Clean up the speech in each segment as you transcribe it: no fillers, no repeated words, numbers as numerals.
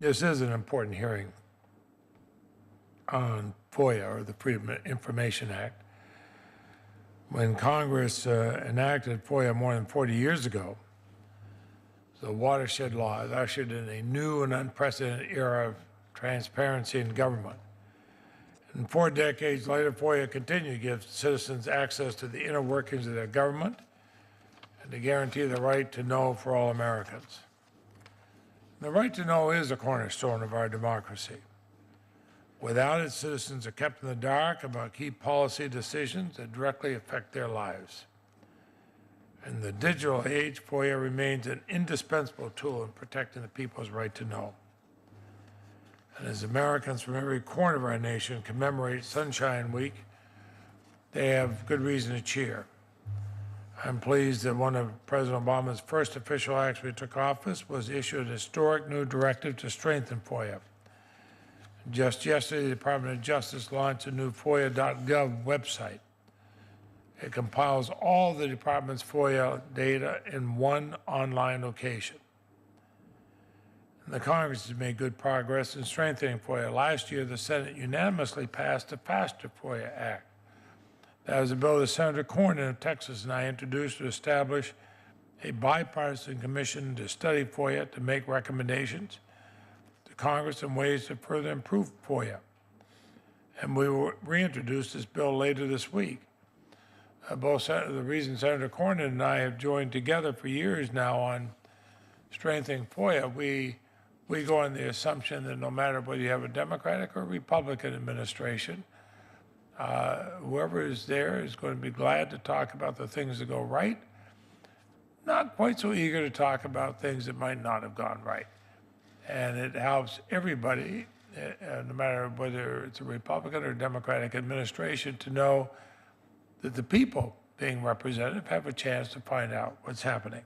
This is an important hearing on FOIA, or the Freedom of Information Act. When Congress enacted FOIA more than 40 years ago, the watershed law is ushered in a new and unprecedented era of transparency in government. And 4 decades later, FOIA continued to give citizens access to the inner workings of their government and to guarantee the right to know for all Americans. The right to know is a cornerstone of our democracy. Without it, citizens are kept in the dark about key policy decisions that directly affect their lives. In the digital age, FOIA remains an indispensable tool in protecting the people's right to know. And as Americans from every corner of our nation commemorate Sunshine Week, they have good reason to cheer. I'm pleased that one of President Obama's first official acts when he took office was to issue an historic new directive to strengthen FOIA. Just yesterday, the Department of Justice launched a new FOIA.gov website. It compiles all the department's FOIA data in one online location. And the Congress has made good progress in strengthening FOIA. Last year, the Senate unanimously passed the Faster FOIA Act. That was a bill that Senator Cornyn of Texas and I introduced to establish a bipartisan commission to study FOIA, to make recommendations to Congress in ways to further improve FOIA. And we will reintroduce this bill later this week. The reason Senator Cornyn and I have joined together for years now on strengthening FOIA, we go on the assumption that no matter whether you have a Democratic or Republican administration, whoever is there is going to be glad to talk about the things that go right, not quite so eager to talk about things that might not have gone right. And it helps everybody, no matter whether it's a Republican or Democratic administration, to know that the people being represented have a chance to find out what's happening.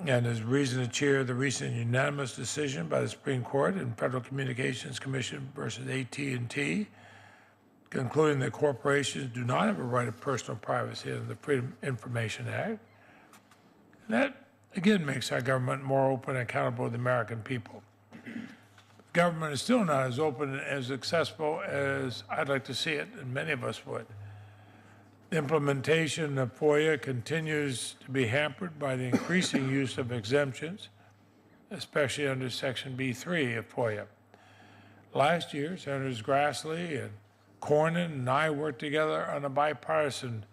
And there's reason to cheer the recent unanimous decision by the Supreme Court in Federal Communications Commission versus AT&T, concluding that corporations do not have a right of personal privacy under the Freedom of Information Act. And that, again, makes our government more open and accountable to the American people. Government is still not as open and as accessible as I'd like to see it, and many of us would. The implementation of FOIA continues to be hampered by the increasing use of exemptions, especially under Section B3 of FOIA. Last year, Senators Grassley and Cornyn and I worked together on a bipartisan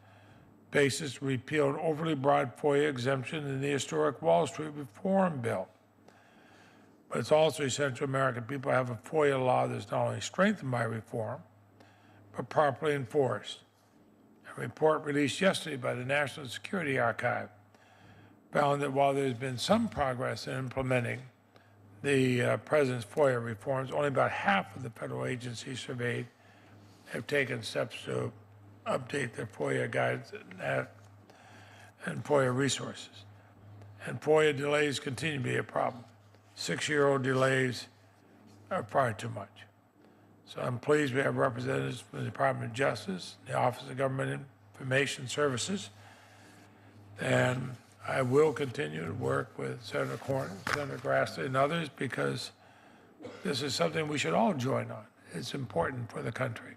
basis to repeal an overly broad FOIA exemption in the historic Wall Street Reform Bill. But it's also essential American people have a FOIA law that's not only strengthened by reform, but properly enforced. A report released yesterday by the National Security Archive found that while there's been some progress in implementing the President's FOIA reforms, only about half of the federal agencies surveyed have taken steps to update their FOIA guides and FOIA resources. And FOIA delays continue to be a problem. 6-year-old delays are far too much. So I'm pleased we have representatives from the Department of Justice, the Office of Government Information Services, and I will continue to work with Senator Cornyn, Senator Grassley, and others, because this is something we should all join on. It's important for the country.